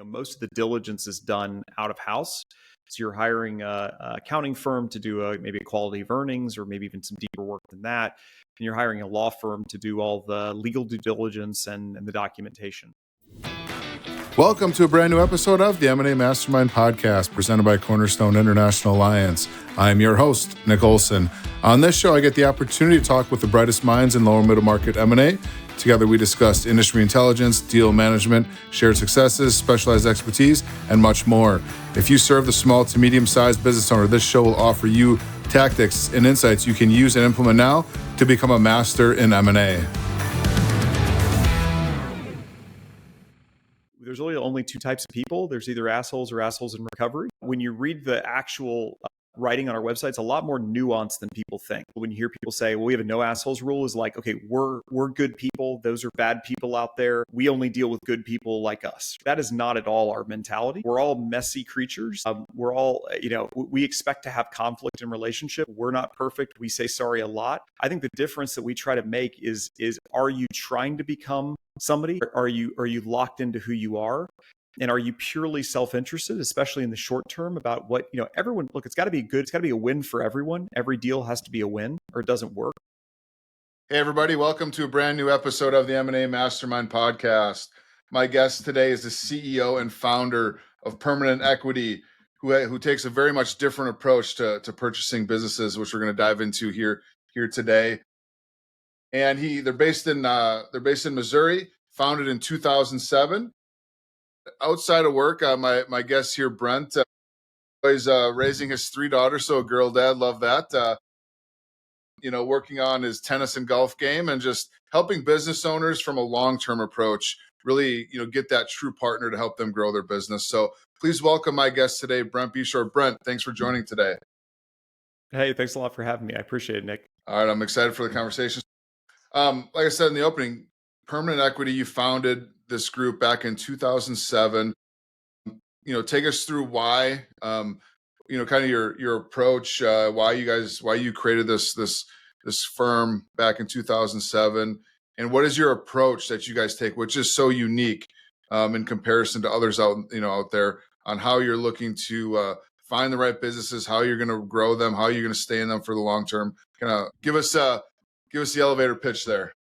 most of the diligence is done out of house. So you're hiring a accounting firm to do maybe a quality of earnings, or maybe even some deeper work than that. And you're hiring a law firm to do all the legal due diligence and the documentation. Welcome to a brand new episode of the M&A Mastermind podcast presented by Cornerstone International Alliance. I'm your host, Nick Olson. On this show, I get the opportunity to talk with the brightest minds in lower middle market M&A. Together, we discuss industry intelligence, deal management, shared successes, specialized expertise, and much more. If you serve the small to medium-sized business owner, this show will offer you tactics and insights you can use and implement now to become a master in M&A. There's really only two types of people. There's either assholes or assholes in recovery. When you read the actual writing on our website, it's a lot more nuanced than people think. When you hear people say, well, we have a no assholes rule, is like, okay, we're good people. Those are bad people out there. We only deal with good people like us. That is not at all our mentality. We're all messy creatures. We're all, we expect to have conflict in relationship. We're not perfect. We say sorry a lot. I think the difference that we try to make is are you trying to become somebody? Are you locked into who you are? And are you purely self-interested, especially in the short term, about what, everyone, look, it's got to be good. It's got to be a win for everyone. Every deal has to be a win or it doesn't work. Hey, everybody. Welcome to a brand new episode of the M&A Mastermind podcast. My guest today is the CEO and founder of Permanent Equity, who takes a very much different approach to purchasing businesses, which we're going to dive into here today. And they're based in Missouri, founded in 2007. Outside of work, my guest here, Brent, is raising his three daughters, so a girl dad, love that. Working on his tennis and golf game and just helping business owners from a long-term approach, really, get that true partner to help them grow their business. So please welcome my guest today, Brent Beshore. Brent, thanks for joining today. Hey, thanks a lot for having me. I appreciate it, Nick. All right, I'm excited for the conversation. Like I said in the opening, Permanent Equity, you founded this group back in 2007. Take us through why, kind of your approach, why you created this firm back in 2007, and what is your approach that you guys take, which is so unique in comparison to others out there, on how you're looking to find the right businesses, how you're going to grow them, how you're going to stay in them for the long term. Kind of give us the elevator pitch there.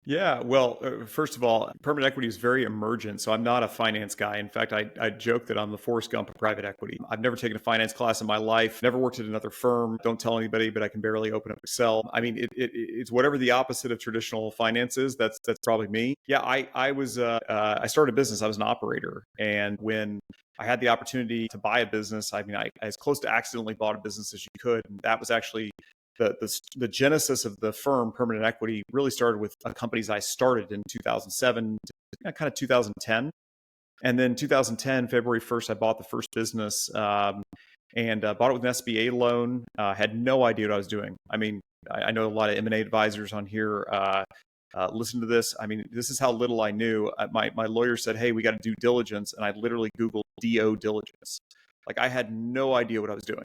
Yeah, well, first of all, Permanent Equity is very emergent, so I'm not a finance guy. In fact, I joke that I'm the Forrest Gump of private equity. I've never taken a finance class in my life, never worked at another firm, don't tell anybody, but I can barely open up Excel. I mean, it's whatever the opposite of traditional finance is, that's probably me. Yeah, I started a business. I was an operator, and when I had the opportunity to buy a business, I as close to accidentally bought a business as you could, and that was actually the genesis of the firm, Permanent Equity, really started with companies I started in 2007 to kind of 2010. And then 2010, February 1st, I bought the first business and bought it with an SBA loan. Had no idea what I was doing. I mean, I know a lot of M&A advisors on here listen to this. I mean, this is how little I knew. My lawyer said, hey, we got to do diligence. And I literally Googled DO diligence. Like, I had no idea what I was doing.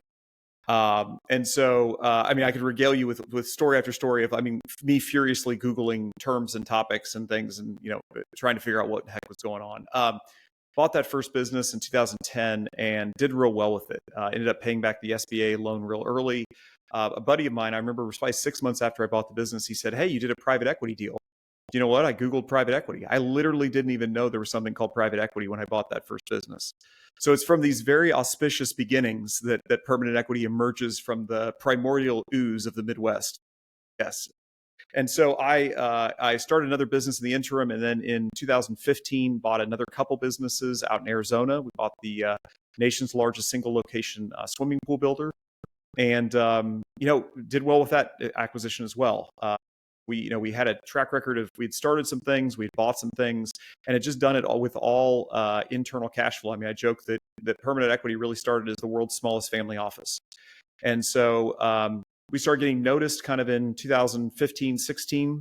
And so, I could regale you with story after story of, me furiously Googling terms and topics and things and, trying to figure out what the heck was going on. Bought that first business in 2010 and did real well with it. Ended up paying back the SBA loan real early. A buddy of mine, I remember it was probably 6 months after I bought the business, he said, hey, you did a private equity deal. You know what? I Googled private equity. I literally didn't even know there was something called private equity when I bought that first business. So it's from these very auspicious beginnings that Permanent Equity emerges from the primordial ooze of the Midwest. Yes. And so I started another business in the interim, and then in 2015 bought another couple businesses out in Arizona. We bought the nation's largest single location swimming pool builder, and did well with that acquisition as well. We had a track record of, we'd started some things, we'd bought some things, and had just done it all with internal cash flow. I joke that Permanent Equity really started as the world's smallest family office. And so we started getting noticed kind of in 2015, 16,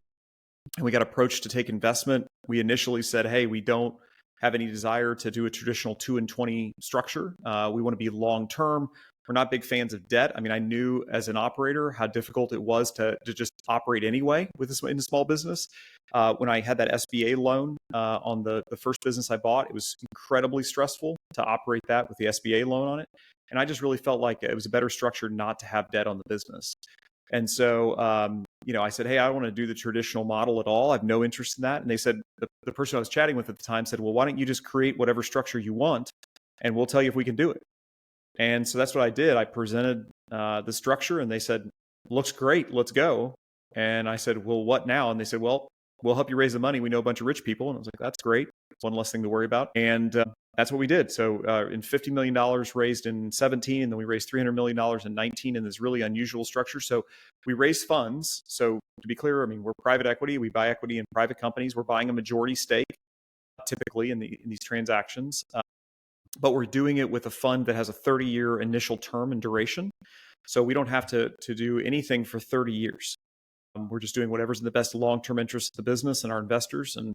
and we got approached to take investment. We initially said, hey, we don't have any desire to do a traditional 2 and 20 structure. We want to be long-term. We're not big fans of debt. I mean, I knew as an operator how difficult it was to just operate anyway with this in a small business. When I had that SBA loan on the first business I bought, it was incredibly stressful to operate that with the SBA loan on it. And I just really felt like it was a better structure not to have debt on the business. And so, I said, hey, I don't want to do the traditional model at all. I have no interest in that. And they said, the person I was chatting with at the time said, well, why don't you just create whatever structure you want and we'll tell you if we can do it. And so that's what I did. I presented the structure and they said, looks great, let's go. And I said, well, what now? And they said, well, we'll help you raise the money. We know a bunch of rich people. And I was like, that's great. It's one less thing to worry about. And that's what we did. So in $50 million raised in 17, and then we raised $300 million in 19 in this really unusual structure. So we raised funds. So to be clear, I mean, we're private equity. We buy equity in private companies. We're buying a majority stake typically in these transactions. But we're doing it with a fund that has a 30-year initial term and duration. So we don't have to do anything for 30 years. We're just doing whatever's in the best long-term interest of the business and our investors and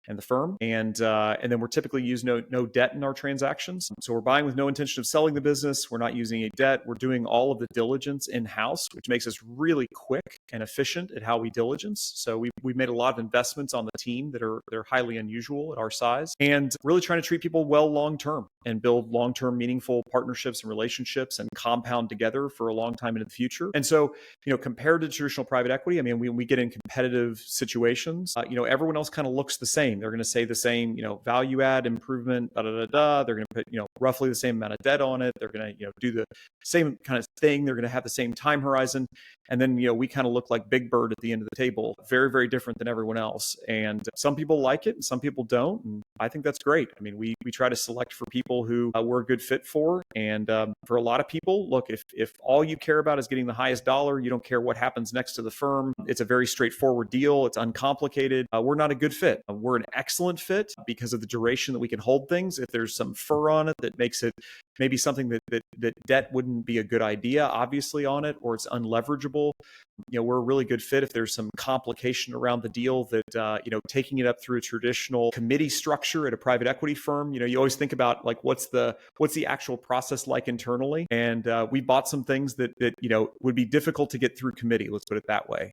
the firm. And then we're typically use no debt in our transactions. So we're buying with no intention of selling the business. We're not using any debt. We're doing all of the diligence in-house, which makes us really quick and efficient at how we diligence. So we've made a lot of investments on the team that are highly unusual at our size, and really trying to treat people well long-term and build long-term meaningful partnerships and relationships and compound together for a long time into the future. And so, compared to traditional private equity, I mean, when we get in competitive situations, everyone else kind of looks the same. They're going to say the same, value add improvement, da da da da. They're going to put, roughly the same amount of debt on it. They're going to, do the same kind of thing. They're going to have the same time horizon. And then, we kind of look like Big Bird at the end of the table, very, very different than everyone else. And some people like it and some people don't. And I think that's great. I mean, we try to select for people who we're a good fit for. And for a lot of people, look, if all you care about is getting the highest dollar, you don't care what happens next to the firm. It's a very straightforward deal. It's uncomplicated. We're not a good fit. We're an excellent fit because of the duration that we can hold things. If there's some fur on it that makes it maybe something that debt wouldn't be a good idea, obviously, on it, or it's unleverageable, we're a really good fit. If there's some complication around the deal that, taking it up through a traditional committee structure at a private equity firm, you always think about like, what's the actual process like internally? And we bought some things that would be difficult to get through committee, let's put it that way.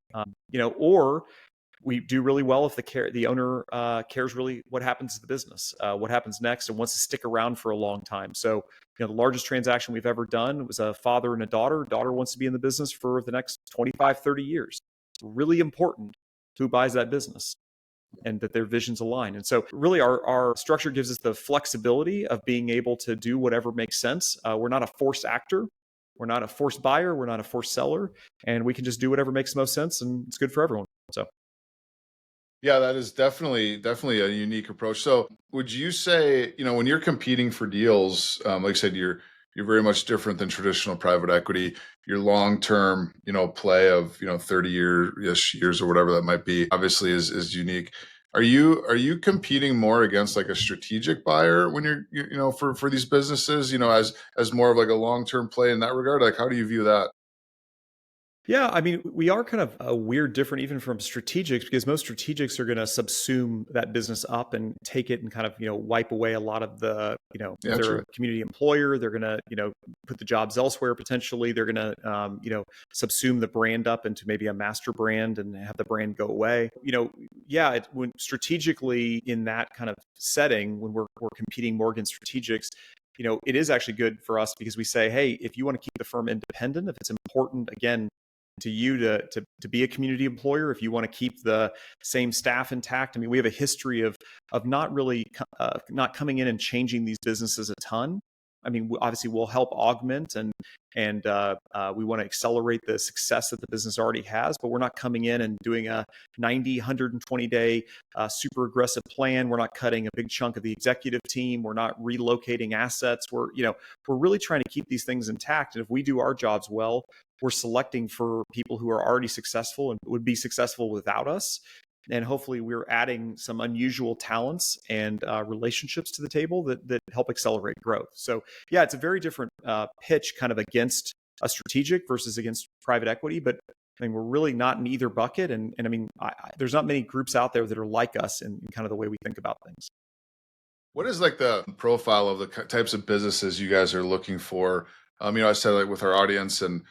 Or we do really well if the owner cares really what happens to the business, what happens next, and wants to stick around for a long time. So, the largest transaction we've ever done was a father and a daughter. Daughter wants to be in the business for the next 25, 30 years. It's really important who buys that business and that their visions align. And so really our structure gives us the flexibility of being able to do whatever makes sense. We're not a forced actor. We're not a forced buyer. We're not a forced seller. And we can just do whatever makes the most sense, and it's good for everyone. So. Yeah, that is definitely a unique approach. So would you say, when you're competing for deals, like I said, you're very much different than traditional private equity. Your long-term, play of, 30 years or whatever that might be, obviously is unique. Are you competing more against like a strategic buyer when you're for these businesses, as more of like a long-term play in that regard? Like, how do you view that? Yeah, I mean, we are kind of a weird different even from strategics, because most strategics are going to subsume that business up and take it and kind of, wipe away a lot of the, if they're a community employer, they're going to, put the jobs elsewhere potentially. They're going to, subsume the brand up into maybe a master brand and have the brand go away. When strategically in that kind of setting, when we're competing more against strategics, it is actually good for us because we say, hey, if you want to keep the firm independent, if it's important, again, to you to be a community employer, if you want to keep the same staff intact. I mean, we have a history of not really not coming in and changing these businesses a ton. I mean, obviously we'll help augment and we want to accelerate the success that the business already has, but we're not coming in and doing a 90, 120 day super aggressive plan. We're not cutting a big chunk of the executive team. We're not relocating assets. We're really trying to keep these things intact. And if we do our jobs well, we're selecting for people who are already successful and would be successful without us. And hopefully we're adding some unusual talents and relationships to the table that help accelerate growth. So yeah, it's a very different pitch kind of against a strategic versus against private equity. But I mean, we're really not in either bucket. And I mean, there's not many groups out there that are like us in kind of the way we think about things. What is like the profile of the types of businesses you guys are looking for? I said, like, with our audience and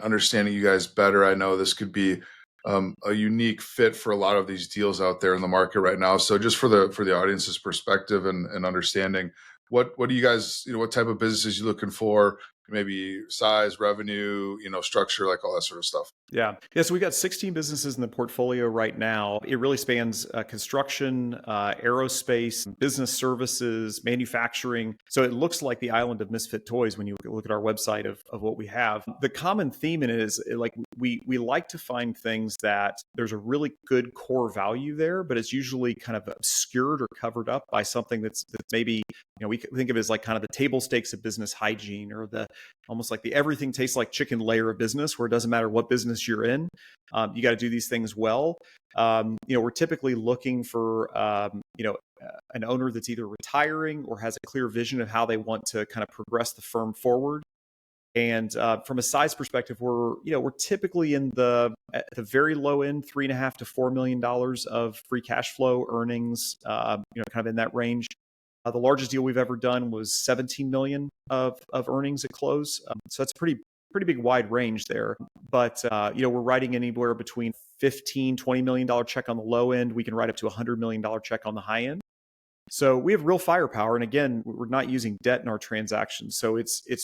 understanding you guys better, I know this could be a unique fit for a lot of these deals out there in the market right now. So just for the audience's perspective and understanding, what do you guys, what type of businesses you looking for? Maybe size, revenue, structure, like all that sort of stuff. Yeah. Yeah. So we've got 16 businesses in the portfolio right now. It really spans construction, aerospace, business services, manufacturing. So it looks like the island of misfit toys when you look at our website of what we have. The common theme in it is like we like to find things that there's a really good core value there, but it's usually kind of obscured or covered up by something that's maybe, we think of it as like kind of the table stakes of business hygiene, or the almost like the everything tastes like chicken layer of business, where it doesn't matter what business you're in. You got to do these things well. We're typically looking for, an owner that's either retiring or has a clear vision of how they want to kind of progress the firm forward. And from a size perspective, we're typically at the very low end, $3.5 to $4 million of free cash flow earnings, kind of in that range. The largest deal we've ever done was 17 million of earnings at close. So that's pretty big wide range there. But we're writing anywhere between $15-20 million check on the low end. We can write up to $100 million check on the high end. So we have real firepower. And again, we're not using debt in our transactions. So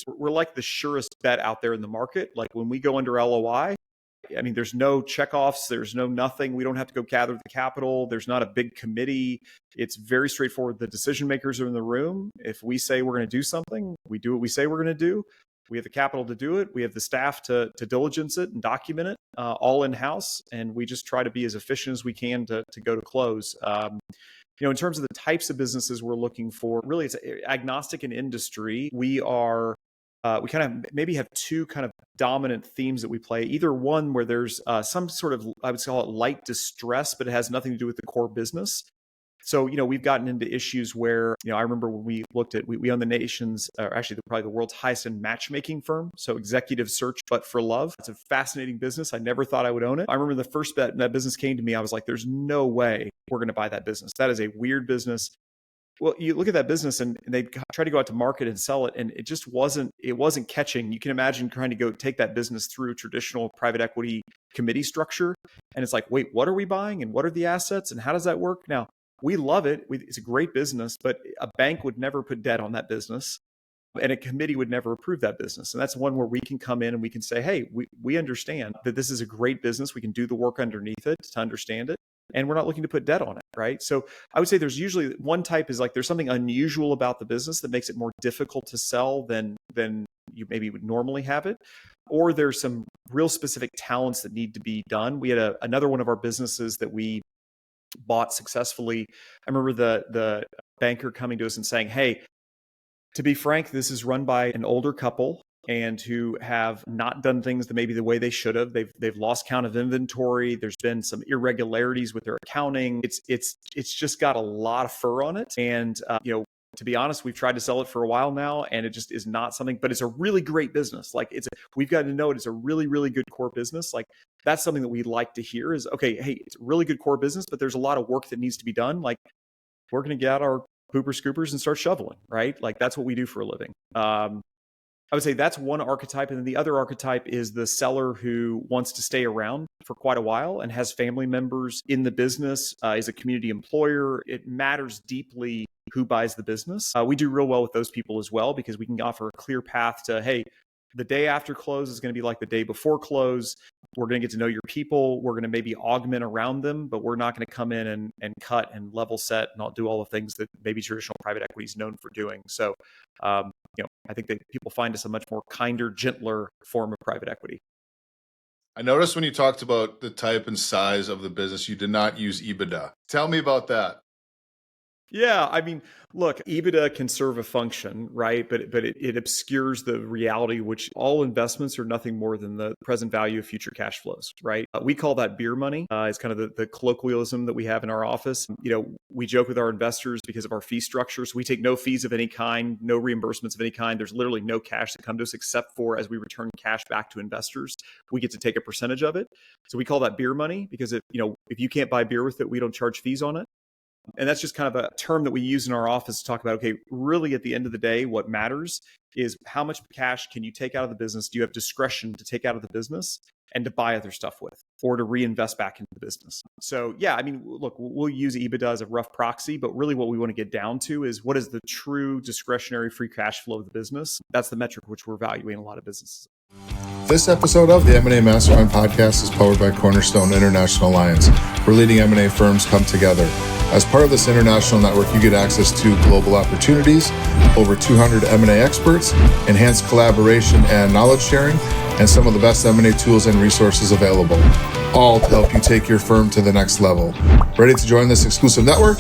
we're like the surest bet out there in the market. Like when we go under LOI, I mean, there's no checkoffs, there's no nothing. We don't have to go gather the capital. There's not a big committee. It's very straightforward. The decision makers are in the room. If we say we're going to do something, we do what we say we're going to do. We have the capital to do it. We have the staff to diligence it and document it, all in-house. And we just try to be as efficient as we can to go to close. In terms of the types of businesses we're looking for, really it's agnostic in industry. We kind of maybe have two kind of dominant themes that we play. Either one where there's some sort of, I would call it light distress, but it has nothing to do with the core business. So, we've gotten into issues where, I remember when we looked at, we own the nation's, or actually probably the world's highest end matchmaking firm. So executive search, but for love. It's a fascinating business. I never thought I would own it. I remember the first bet that business came to me, I was like, there's no way we're going to buy that business. That is a weird business. Well, you look at that business and they try to go out to market and sell it, and it just wasn't catching. You can imagine trying to go take that business through traditional private equity committee structure. And it's like, wait, what are we buying? And what are the assets? And how does that work? Now, we love it. It's a great business, but a bank would never put debt on that business. And a committee would never approve that business. And that's one where we can come in and we can say, hey, we understand that this is a great business. We can do the work underneath it to understand it. And we're not looking to put debt on it, right? So I would say there's usually one type is like there's something unusual about the business that makes it more difficult to sell than you maybe would normally have it. Or there's some real specific talents that need to be done. We had another one of our businesses that we bought successfully. I remember the banker coming to us and saying, hey, to be frank, this is run by an older couple and who have not done things maybe the way they should have. They've lost count of inventory. There's been some irregularities with their accounting. It's just got a lot of fur on it. And to be honest, we've tried to sell it for a while now, and it just is not something. But it's a really great business. Like we've got to know it's a really, really good core business. Like that's something that we like to hear is, okay, hey, it's a really good core business, but there's a lot of work that needs to be done. Like we're going to get out our pooper scoopers and start shoveling, right? Like that's what we do for a living. I would say that's one archetype. And then the other archetype is the seller who wants to stay around for quite a while and has family members in the business, is a community employer. It matters deeply who buys the business. We do real well with those people as well, because we can offer a clear path to, hey, the day after close is going to be like the day before close. We're going to get to know your people. We're going to maybe augment around them, but we're not going to come in and cut and level set and not do all the things that maybe traditional private equity is known for doing. So, I think that people find us a much more kinder, gentler form of private equity. I noticed when you talked about the type and size of the business, you did not use EBITDA. Tell me about that. Yeah, I mean, look, EBITDA can serve a function, right? But it obscures the reality, which all investments are nothing more than the present value of future cash flows, right? We call that beer money. It's kind of the colloquialism that we have in our office. We joke with our investors because of our fee structures. We take no fees of any kind, no reimbursements of any kind. There's literally no cash that come to us except for as we return cash back to investors, we get to take a percentage of it. So we call that beer money because if you can't buy beer with it, we don't charge fees on it. And that's just kind of a term that we use in our office to talk about, okay, really at the end of the day, what matters is how much cash can you take out of the business? Do you have discretion to take out of the business and to buy other stuff with, or to reinvest back into the business? So yeah, I mean, look, we'll use EBITDA as a rough proxy, but really what we want to get down to is what is the true discretionary free cash flow of the business? That's the metric which we're valuing a lot of businesses. This episode of the M&A Mastermind podcast is powered by Cornerstone International Alliance, where leading M&A firms come together. As part of this international network, you get access to global opportunities, over 200 M&A experts, enhanced collaboration and knowledge sharing, and some of the best M&A tools and resources available, all to help you take your firm to the next level. Ready to join this exclusive network?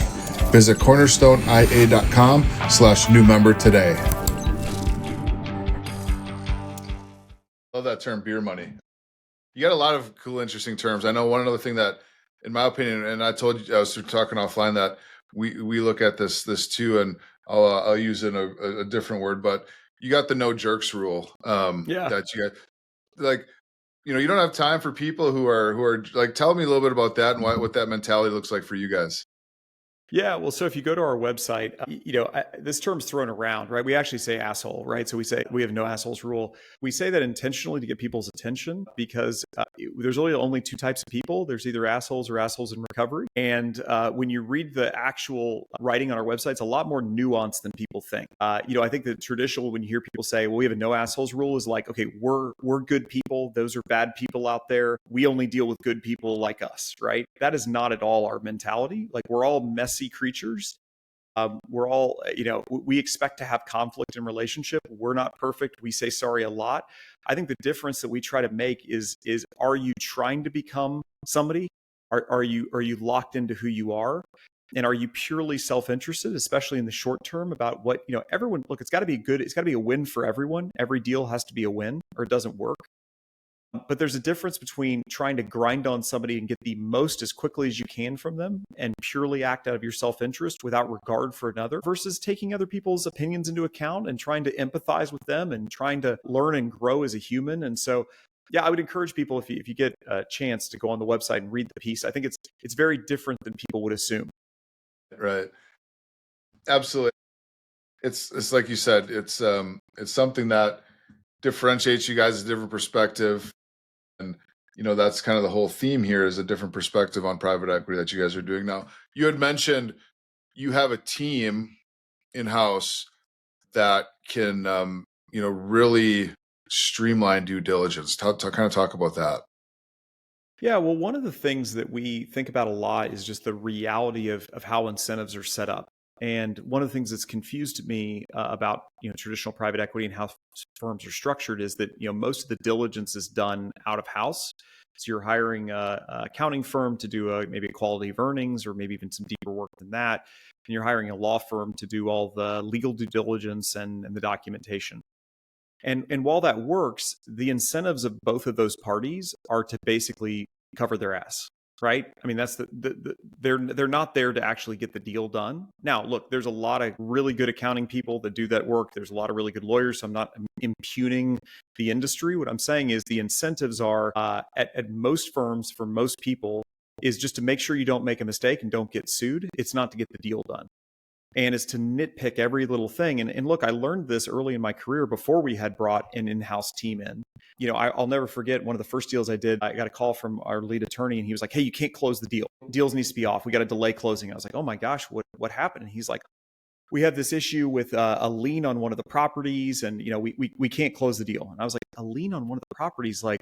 Visit cornerstoneia.com/new member today. Love that term, beer money. You got a lot of cool, interesting terms. I know one other thing that, in my opinion, and I told you I was talking offline that we look at this too, and I'll use it in a different word, but you got the no jerks rule. That you got, like, you don't have time for people who are like. Tell me a little bit about that and what that mentality looks like for you guys. Yeah, well, so if you go to our website, this term's thrown around, right? We actually say asshole, right? So we say we have no assholes rule. We say that intentionally to get people's attention because there's really only two types of people. There's either assholes or assholes in recovery. And when you read the actual writing on our website, it's a lot more nuanced than people think. I think the traditional, when you hear people say, well, we have a no assholes rule, is like, okay, we're good people. Those are bad people out there. We only deal with good people like us, right? That is not at all our mentality. Like, we're all messy creatures. We're all, we expect to have conflict in relationship. We're not perfect. We say sorry a lot. I think the difference that we try to make is are you trying to become somebody? Are you locked into who you are? And are you purely self-interested, especially in the short term, about what, everyone, look, it's got to be good. It's got to be a win for everyone. Every deal has to be a win or it doesn't work. But there's a difference between trying to grind on somebody and get the most as quickly as you can from them and purely act out of your self-interest without regard for another, versus taking other people's opinions into account and trying to empathize with them and trying to learn and grow as a human. And so, yeah, I would encourage people, if you get a chance, to go on the website and read the piece. I think it's very different than people would assume. Right. Absolutely. It's like you said, it's something that differentiates you guys, a different perspective. And, that's kind of the whole theme here, is a different perspective on private equity that you guys are doing now. You had mentioned you have a team in-house that can, really streamline due diligence. Kind of talk about that. Yeah, well, one of the things that we think about a lot is just the reality of how incentives are set up. And one of the things that's confused me about traditional private equity and how firms are structured is that most of the diligence is done out of house. So you're hiring a accounting firm to do maybe a quality of earnings, or maybe even some deeper work than that. And you're hiring a law firm to do all the legal due diligence and the documentation. And while that works, the incentives of both of those parties are to basically cover their ass, right? I mean, that's they're not there to actually get the deal done. Now, look, there's a lot of really good accounting people that do that work. There's a lot of really good lawyers. So I'm not impugning the industry. What I'm saying is the incentives are at most firms, for most people, is just to make sure you don't make a mistake and don't get sued. It's not to get the deal done. And it's to nitpick every little thing. And look, I learned this early in my career before we had brought an in-house team in. I'll never forget one of the first deals I did. I got a call from our lead attorney, and he was like, "Hey, you can't close the deal. Deals needs to be off. We got to delay closing." I was like, "Oh my gosh, what happened?" And he's like, "We have this issue with a lien on one of the properties, and we can't close the deal." And I was like, "A lien on one of the properties? Like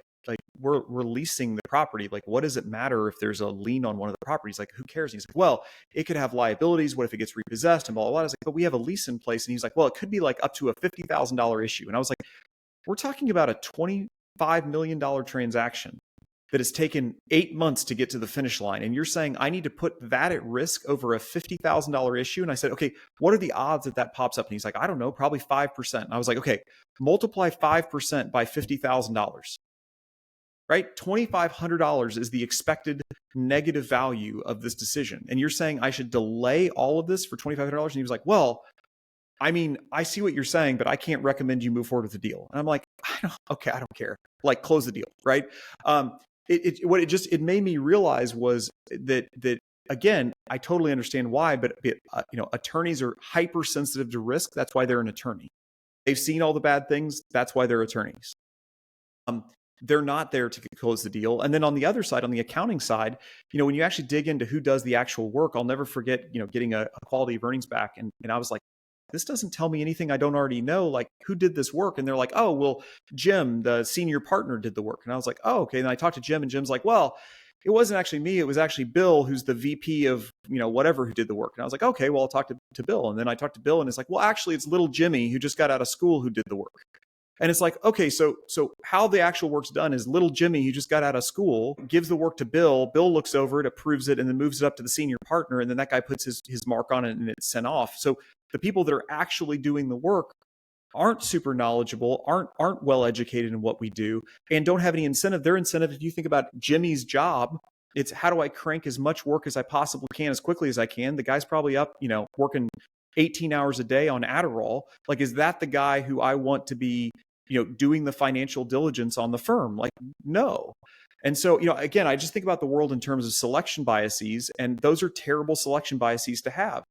we're leasing the property. Like, what does it matter if there's a lien on one of the properties? Like, who cares?" And he's like, "Well, it could have liabilities. What if it gets repossessed and blah, blah, blah." I was like, "But we have a lease in place." And he's like, "Well, it could be like up to a $50,000 issue." And I was like, "We're talking about a $25 million transaction that has taken 8 months to get to the finish line. And you're saying I need to put that at risk over a $50,000 issue?" And I said, "Okay, what are the odds that pops up?" And he's like, "I don't know, probably 5%. And I was like, "Okay, multiply 5% by $50,000. Right? $2,500 is the expected negative value of this decision. And you're saying I should delay all of this for $2,500? And he was like, "Well, I mean, I see what you're saying, but I can't recommend you move forward with the deal." And I'm like, I don't care. Like, close the deal, right? It made me realize was that again, I totally understand why, but attorneys are hypersensitive to risk. That's why they're an attorney. They've seen all the bad things. That's why they're attorneys. They're not there to close the deal. And then on the other side, on the accounting side, when you actually dig into who does the actual work, I'll never forget, getting a quality of earnings back. And I was like, this doesn't tell me anything I don't already know. Like, who did this work? And they're like, oh, well, Jim, the senior partner, did the work. And I was like, oh, okay. And I talked to Jim, and Jim's like, well, it wasn't actually me. It was actually Bill, who's the VP of, whatever, who did the work. And I was like, okay, well, I'll talk to Bill. And then I talked to Bill, and it's like, well, actually, it's little Jimmy, who just got out of school, who did the work. And it's like, okay, so how the actual work's done is little Jimmy, who just got out of school, gives the work to Bill. Bill looks over it, approves it, and then moves it up to the senior partner. And then that guy puts his mark on it, and it's sent off. So the people that are actually doing the work aren't super knowledgeable, aren't well educated in what we do, and don't have any incentive. Their incentive, if you think about Jimmy's job, it's how do I crank as much work as I possibly can as quickly as I can. The guy's probably up, working 18 hours a day on Adderall. Like, is that the guy who I want to be, doing the financial diligence on the firm? Like, no. And so, again, I just think about the world in terms of selection biases, and those are terrible selection biases to have.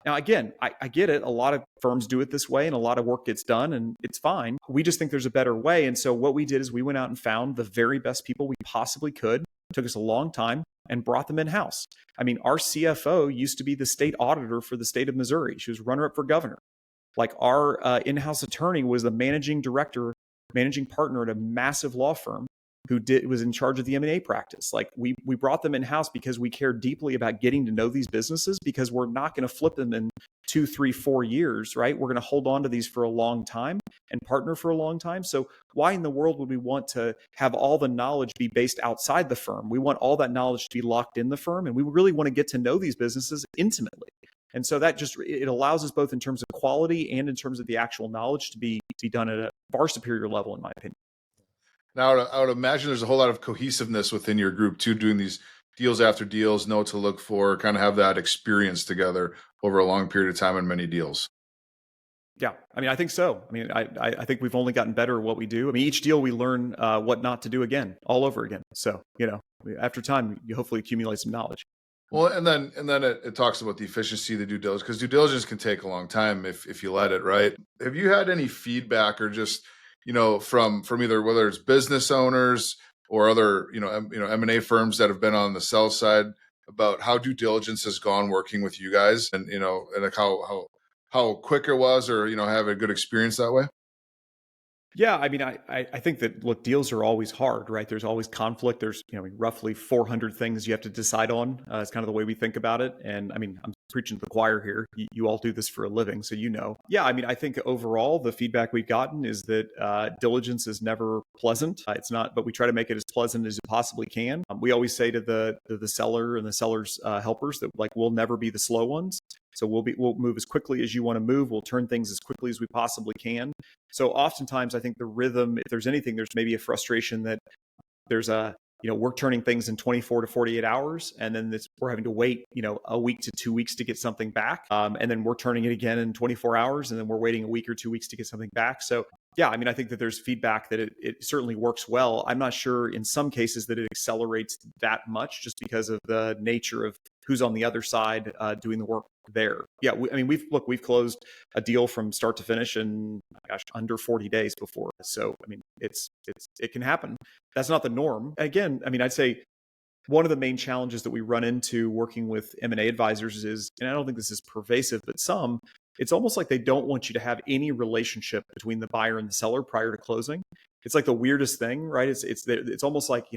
Now, again, I get it. A lot of firms do it this way, and a lot of work gets done, and it's fine. We just think there's a better way. And so what we did is we went out and found the very best people we possibly could. It took us a long time, and brought them in-house. I mean, our CFO used to be the state auditor for the state of Missouri. She was runner-up for governor. Like, our in-house attorney was the managing partner at a massive law firm who was in charge of the M&A practice. Like, we brought them in-house because we care deeply about getting to know these businesses, because we're not going to flip them in 2, 3, 4 years, right? We're going to hold on to these for a long time and partner for a long time. So why in the world would we want to have all the knowledge be based outside the firm? We want all that knowledge to be locked in the firm, and we really want to get to know these businesses intimately. And so that it allows us, both in terms of quality and in terms of the actual knowledge, to be done at a far superior level, in my opinion. Now, I would imagine there's a whole lot of cohesiveness within your group too, doing these deals after deals, know what to look for, kind of have that experience together over a long period of time in many deals. Yeah, I mean, I think so. I mean, I think we've only gotten better at what we do. I mean, each deal we learn what not to do again, all over again. So, after time, you hopefully accumulate some knowledge. Well, and then it talks about the efficiency of the due diligence, because due diligence can take a long time if you let it, right? Have you had any feedback, or just, from either, whether it's business owners or other, M&A firms that have been on the sell side, about how due diligence has gone working with you guys, and, and like how quick it was, or, have a good experience that way? Yeah, I mean, I think that, look, deals are always hard, right? There's always conflict. There's, roughly 400 things you have to decide on. It's kind of the way we think about it. And I mean, I'm preaching to the choir here. You all do this for a living, so Yeah, I mean, I think overall the feedback we've gotten is that diligence is never pleasant. It's not, but we try to make it as pleasant as it possibly can. We always say to the seller and the seller's helpers that, like, we'll never be the slow ones. So we'll move as quickly as you want to move. We'll turn things as quickly as we possibly can. So oftentimes, I think the rhythm, if there's anything, there's maybe a frustration that there's we're turning things in 24 to 48 hours, and then we're having to wait, a week to 2 weeks to get something back. And then we're turning it again in 24 hours, and then we're waiting a week or 2 weeks to get something back. So yeah, I mean, I think that there's feedback that it certainly works well. I'm not sure in some cases that it accelerates that much, just because of the nature of who's on the other side doing the work there. Yeah, we've closed a deal from start to finish in, under 40 days before. So I mean, it can happen. That's not the norm. Again, I mean, I'd say one of the main challenges that we run into working with M&A advisors is, and I don't think this is pervasive, but it's almost like they don't want you to have any relationship between the buyer and the seller prior to closing. It's like the weirdest thing, right? It's almost like,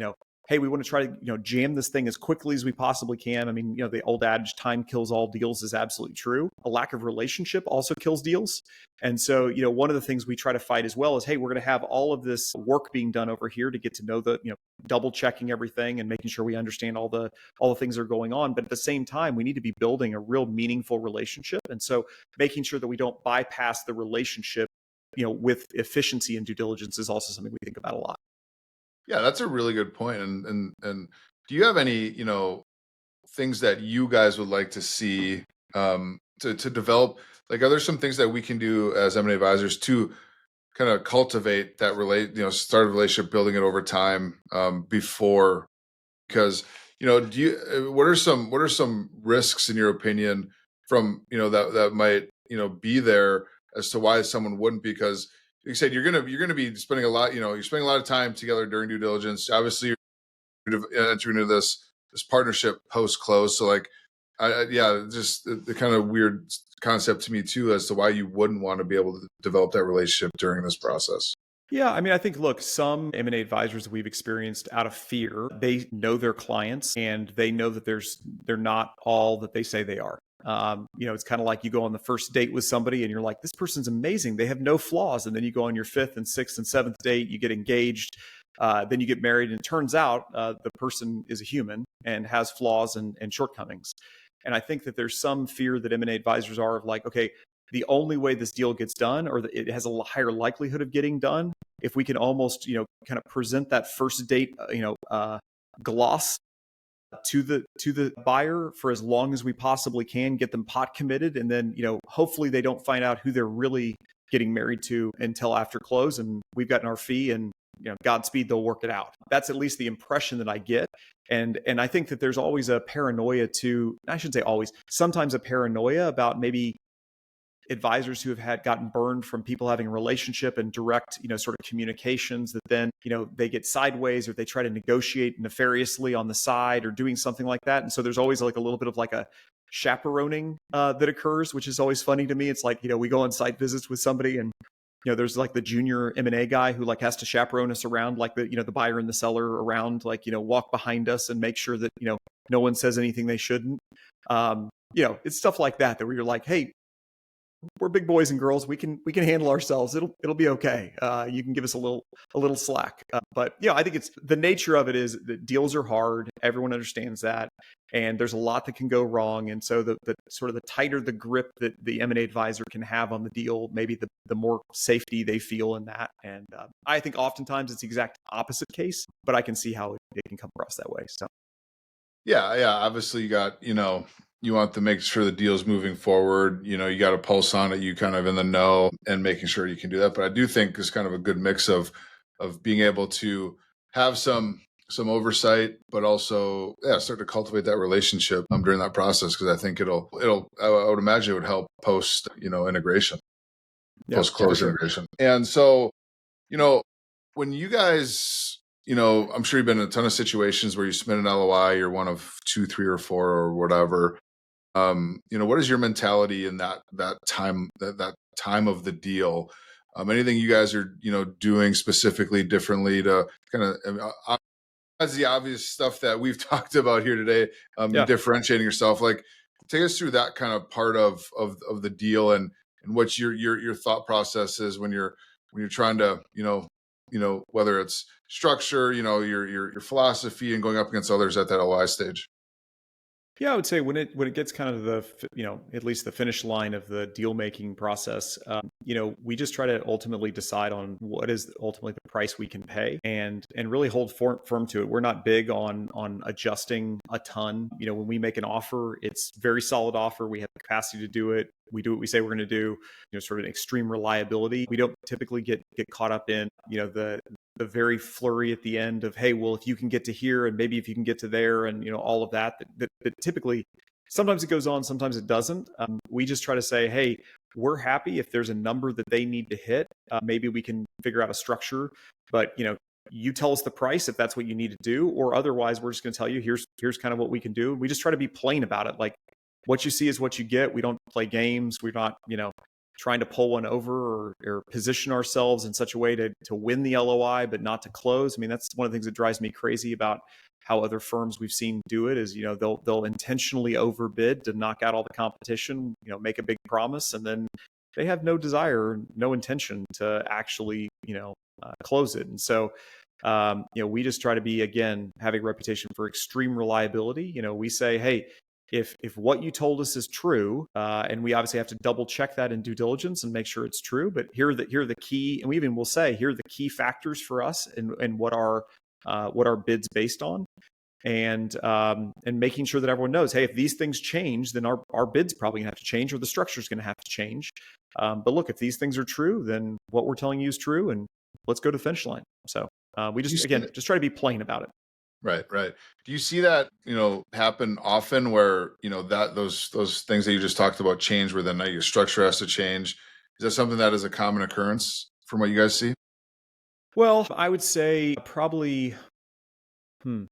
hey, we want to try to, jam this thing as quickly as we possibly can. I mean, the old adage, time kills all deals, is absolutely true. A lack of relationship also kills deals. And so, one of the things we try to fight as well is, hey, we're going to have all of this work being done over here to get to know double checking everything and making sure we understand all the things that are going on. But at the same time, we need to be building a real meaningful relationship. And so making sure that we don't bypass the relationship, with efficiency and due diligence is also something we think about a lot. Yeah, that's a really good point. And do you have any, things that you guys would like to see to develop? Like, are there some things that we can do as M&A advisors to kind of cultivate that start a relationship, building it over time before? Because, Do you what are some risks in your opinion from that might be there as to why someone wouldn't? Because like you said, you're gonna be spending a lot. You're spending a lot of time together during due diligence. Obviously, you're entering into this partnership post close. So like, yeah, just the kind of weird concept to me too as to why you wouldn't want to be able to develop that relationship during this process. Yeah, I mean, I think, look, some M&A advisors that we've experienced out of fear, they know their clients and they know that they're not all that they say they are. It's kind of like you go on the first date with somebody and you're like, this person's amazing. They have no flaws. And then you go on your fifth and sixth and seventh date, you get engaged, then you get married, and it turns out the person is a human and has flaws and shortcomings. And I think that there's some fear that M&A advisors are of like, okay, the only way this deal gets done, or it has a higher likelihood of getting done, if we can almost, kind of present that first date, gloss to the buyer for as long as we possibly can, get them pot committed, and then, hopefully they don't find out who they're really getting married to until after close, and we've gotten our fee, and Godspeed, they'll work it out. That's at least the impression that I get. And I think that there's always a paranoia to, I shouldn't say always, sometimes a paranoia about maybe advisors who have gotten burned from people having a relationship and direct, sort of communications that then, they get sideways, or they try to negotiate nefariously on the side or doing something like that. And so there's always like a little bit of like a chaperoning that occurs, which is always funny to me. It's like, we go on site visits with somebody, and there's like the junior M&A guy who like has to chaperone us around, like the buyer and the seller around, like, walk behind us and make sure that, no one says anything they shouldn't. It's stuff like that where you're like, hey, we're big boys and girls. We can handle ourselves. It'll be okay. You can give us a little slack. But I think it's the nature of it is that deals are hard. Everyone understands that, and there's a lot that can go wrong. And so the sort of the tighter the grip that the M&A advisor can have on the deal, maybe the more safety they feel in that. And I think oftentimes it's the exact opposite case, but I can see how it can come across that way. So Yeah. Obviously, you want to make sure the deal's moving forward. You got a pulse on it. You kind of in the know and making sure you can do that. But I do think it's kind of a good mix of being able to have some oversight, but also start to cultivate that relationship during that process, because I think it'll I would imagine it would help post integration, post close integration. And so when you guys I'm sure you've been in a ton of situations where you submit an LOI, you're one of 2, 3, or 4 or whatever. What is your mentality in that time of the deal? Anything you guys are doing specifically differently to kind of that's the obvious stuff that we've talked about here today, differentiating yourself. Like, take us through that kind of part of the deal, and what your thought process is when you're trying to whether it's structure, your philosophy, and going up against others at that LOI stage. Yeah, I would say when it gets kind of at least the finish line of the deal making process, we just try to ultimately decide on what is ultimately the price we can pay, and really hold firm to it. We're not big on adjusting a ton. When we make an offer, it's very solid offer. We have the capacity to do it. We do what we say we're going to do. Sort of an extreme reliability. We don't typically get caught up in the very flurry at the end of, hey, well, if you can get to here, and maybe if you can get to there, and all of that typically, sometimes it goes on, sometimes it doesn't. We just try to say, hey, we're happy if there's a number that they need to hit. Maybe we can figure out a structure, but you tell us the price if that's what you need to do, or otherwise we're just going to tell you, here's kind of what we can do. We just try to be plain about it. Like, what you see is what you get. We don't play games. We're not trying to pull one over, or position ourselves in such a way to win the LOI, but not to close. I mean, that's one of the things that drives me crazy about how other firms we've seen do it is, they'll intentionally overbid to knock out all the competition, make a big promise, and then they have no desire, no intention to actually, close it. And so, we just try to be, again, having a reputation for extreme reliability. We say, hey, if what you told us is true, and we obviously have to double check that in due diligence and make sure it's true, but here are the key, and we even will say, here are the key factors for us, and what our bid's based on, and making sure that everyone knows, hey, if these things change, then our bid's probably gonna have to change, or the structure's gonna have to change. But look, if these things are true, then what we're telling you is true, and let's go to the finish line. So we just try to be plain about it. Right, right. Do you see that, happen often where, that those things that you just talked about change where then your structure has to change? Is that something that is a common occurrence from what you guys see? Well, I would say hmm,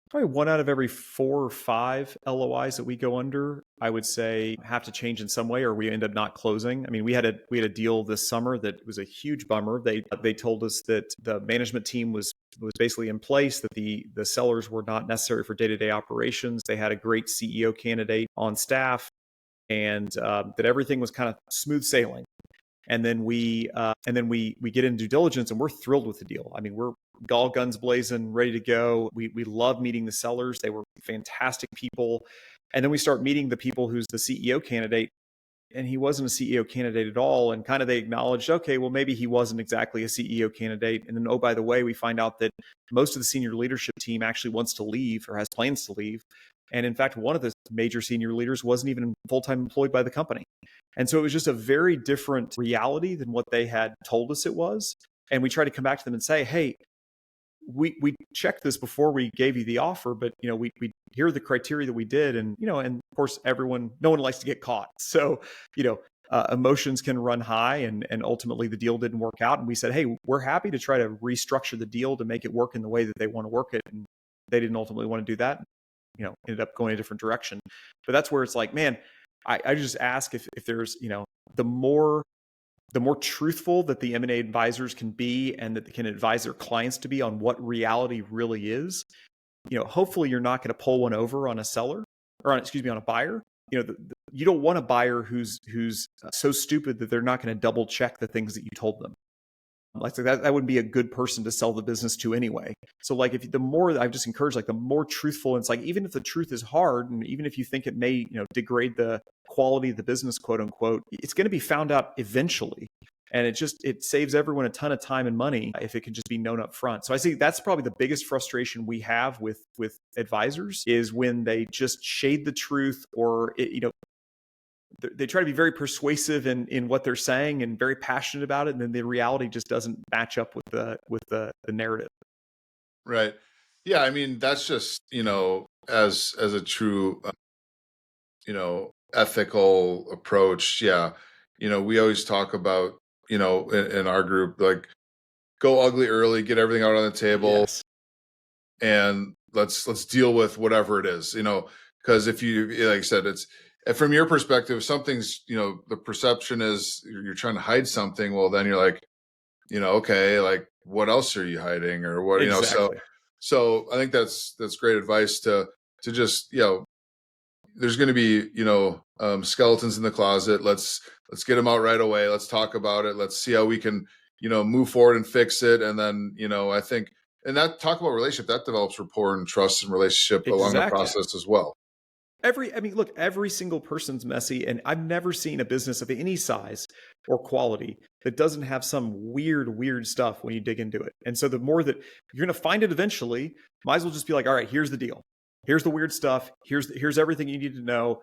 probably one out of every 4 or 5 LOIs that we go under, I would say have to change in some way, or we end up not closing. I mean, we had a deal this summer that was a huge bummer. They told us that the management team was basically in place, that the sellers were not necessary for day to day operations. They had a great CEO candidate on staff, and that everything was kind of smooth sailing. And then we get into due diligence, and we're thrilled with the deal. I mean, we're all guns blazing, ready to go. We love meeting the sellers; they were fantastic people. And then we start meeting the people who's the CEO candidate, and he wasn't a CEO candidate at all. And kind of they acknowledged, okay, well maybe he wasn't exactly a CEO candidate. And then, oh, by the way, we find out that most of the senior leadership team actually wants to leave or has plans to leave. And in fact, one of the major senior leaders wasn't even full-time employed by the company. And so it was just a very different reality than what they had told us it was. And we tried to come back to them and say, hey, we checked this before we gave you the offer, but we here are the criteria that we did, and of course no one likes to get caught. So emotions can run high, and ultimately the deal didn't work out. And we said, hey, we're happy to try to restructure the deal to make it work in the way that they want to work it. And they didn't ultimately want to do that. Ended up going a different direction. But that's where it's like, man, I just ask if there's the more truthful that the M&A advisors can be, and that they can advise their clients to be on what reality really is, hopefully you're not going to pull one over on a seller, or on a buyer. You don't want a buyer who's so stupid that they're not going to double check the things that you told them. Like that wouldn't be a good person to sell the business to anyway. So like, if the more I've just encouraged, like the more truthful, and it's like, even if the truth is hard, and even if you think it may degrade the quality of the business, quote unquote, it's going to be found out eventually. And it saves everyone a ton of time and money if it can just be known up front. So I see that's probably the biggest frustration we have with advisors, is when they just shade the truth, or they try to be very persuasive in what they're saying and very passionate about it, and then the reality just doesn't match up with the narrative. Right. Yeah, I mean, that's just, as a true ethical approach. Yeah. We always talk about, in our group, like, go ugly early, get everything out on the table, Yes, and let's deal with whatever it is, because if you, like I said, it's from your perspective, something's, the perception is you're trying to hide something. Well, then you're like, okay, like, what else are you hiding, or what, exactly. so I think that's great advice to just, there's going to be, skeletons in the closet. Let's get them out right away. Let's talk about it. Let's see how we can, move forward and fix it. And then, I think, and that, talk about relationship, that develops rapport and trust and relationship along the Exactly. process as well. Look, every single person's messy, and I've never seen a business of any size or quality that doesn't have some weird stuff when you dig into it. And so the more that you're going to find it eventually, might as well just be like, all right, here's the deal. Here's the weird stuff. Here's everything you need to know.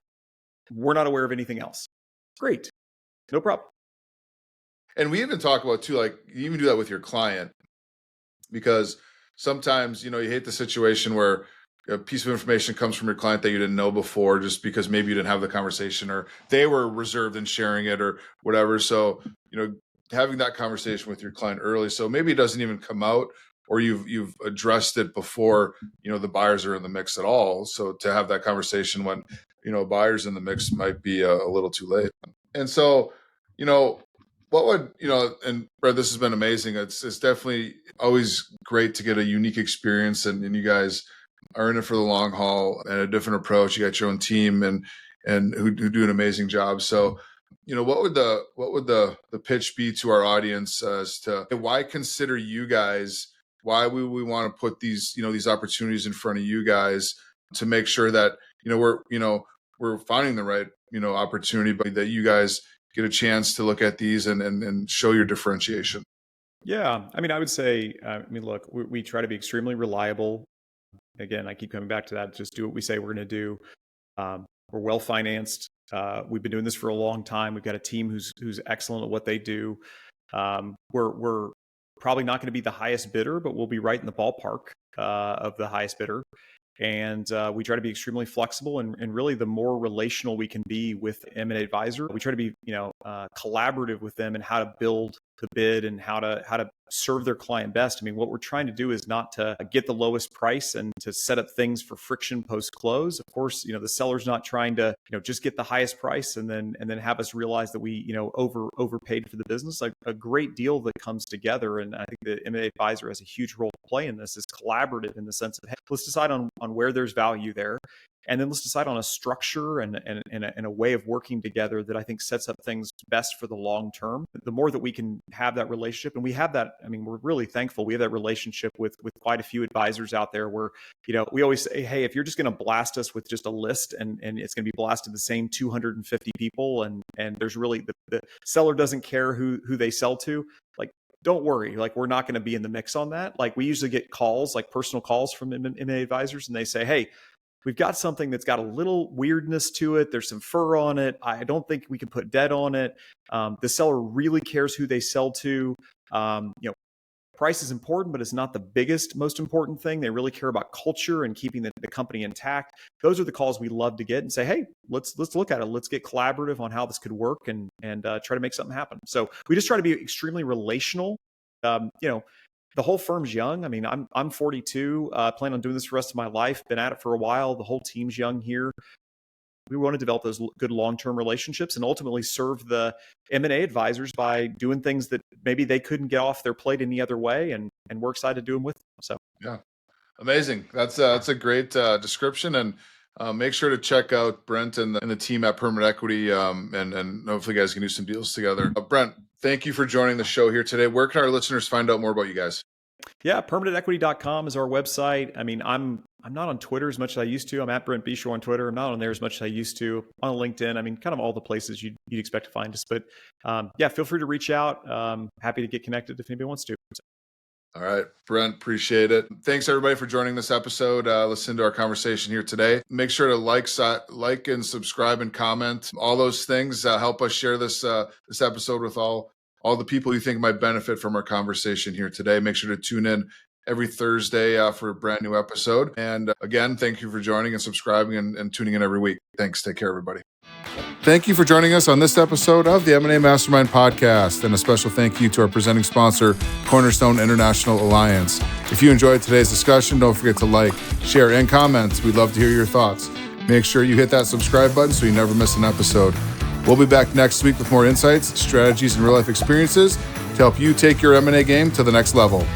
We're not aware of anything else. Great. No problem. And we even talk about too, like, you even do that with your client, because sometimes, you hate the situation where a piece of information comes from your client that you didn't know before, just because maybe you didn't have the conversation, or they were reserved in sharing it, or whatever. So, having that conversation with your client early, so maybe it doesn't even come out, or you've addressed it before, the buyers are in the mix at all. So to have that conversation when, buyers in the mix might be a little too late. And so, what would, and Brett, this has been amazing. It's definitely always great to get a unique experience, and you guys are in it for the long haul and a different approach. You got your own team and who do an amazing job. So, what would the pitch be to our audience as to why consider you guys? Why would we want to put these opportunities in front of you guys to make sure that we're finding the right opportunity, but that you guys get a chance to look at these and show your differentiation? Yeah. I mean, I would say, look, we try to be extremely reliable. Again, I keep coming back to that. Just do what we say we're going to do. We're well financed. We've been doing this for a long time. We've got a team who's excellent at what they do. We're probably not going to be the highest bidder, but we'll be right in the ballpark. of the highest bidder. And we try to be extremely flexible, and really the more relational we can be with M&A advisor, we try to be collaborative with them and how to build the bid and how to serve their client best. I mean, what we're trying to do is not to get the lowest price and to set up things for friction post close. Of course, the seller's not trying to just get the highest price and then have us realize that we overpaid for the business. Like a great deal that comes together, and I think the M&A advisor has a huge role to play in this, is collaborative in the sense of, hey, let's decide on where there's value there. And then let's decide on a structure and a way of working together that I think sets up things best for the long term. The more that we can have that relationship, and we have that, I mean, we're really thankful. We have that relationship with quite a few advisors out there where, we always say, hey, if you're just going to blast us with just a list and it's going to be blasted the same 250 people and there's really, the seller doesn't care who they sell to, like, don't worry, like we're not going to be in the mix on that. Like we usually get calls, like personal calls from M&A advisors, and they say, hey, we've got something that's got a little weirdness to it. There's some fur on it. I don't think we can put debt on it. The seller really cares who they sell to. Price is important, but it's not the most important thing. They really care about culture and keeping the company intact. Those are the calls we love to get and say, hey, let's look at it. Let's get collaborative on how this could work and try to make something happen. So we just try to be extremely relational. The whole firm's young. I mean, I'm 42, plan on doing this for the rest of my life, been at it for a while. The whole team's young here. We want to develop those good long-term relationships and ultimately serve the M&A advisors by doing things that maybe they couldn't get off their plate any other way. And we're excited to do them with them. So, yeah, amazing. That's a great description. And make sure to check out Brent and the team at Permanent Equity, and hopefully you guys can do some deals together. Brent, thank you for joining the show here today. Where can our listeners find out more about you guys? Yeah, permanentequity.com is our website. I mean, I'm not on Twitter as much as I used to. I'm at Brent Beshore on Twitter. I'm not on there as much as I used to. On LinkedIn, I mean, kind of all the places you'd expect to find us. But yeah, feel free to reach out. Happy to get connected if anybody wants to. All right, Brent, appreciate it. Thanks everybody for joining this episode. Listen to our conversation here today. Make sure to like and subscribe and comment. All those things help us share this episode with all the people you think might benefit from our conversation here today. Make sure to tune in every Thursday for a brand new episode. And again, thank you for joining and subscribing and tuning in every week. Thanks. Take care, everybody. Thank you for joining us on this episode of the M&A Mastermind Podcast, and a special thank you to our presenting sponsor, Cornerstone International Alliance. If you enjoyed today's discussion, don't forget to like, share, and comment. We'd love to hear your thoughts. Make sure you hit that subscribe button so you never miss an episode. We'll be back next week with more insights, strategies, and real-life experiences to help you take your M&A game to the next level.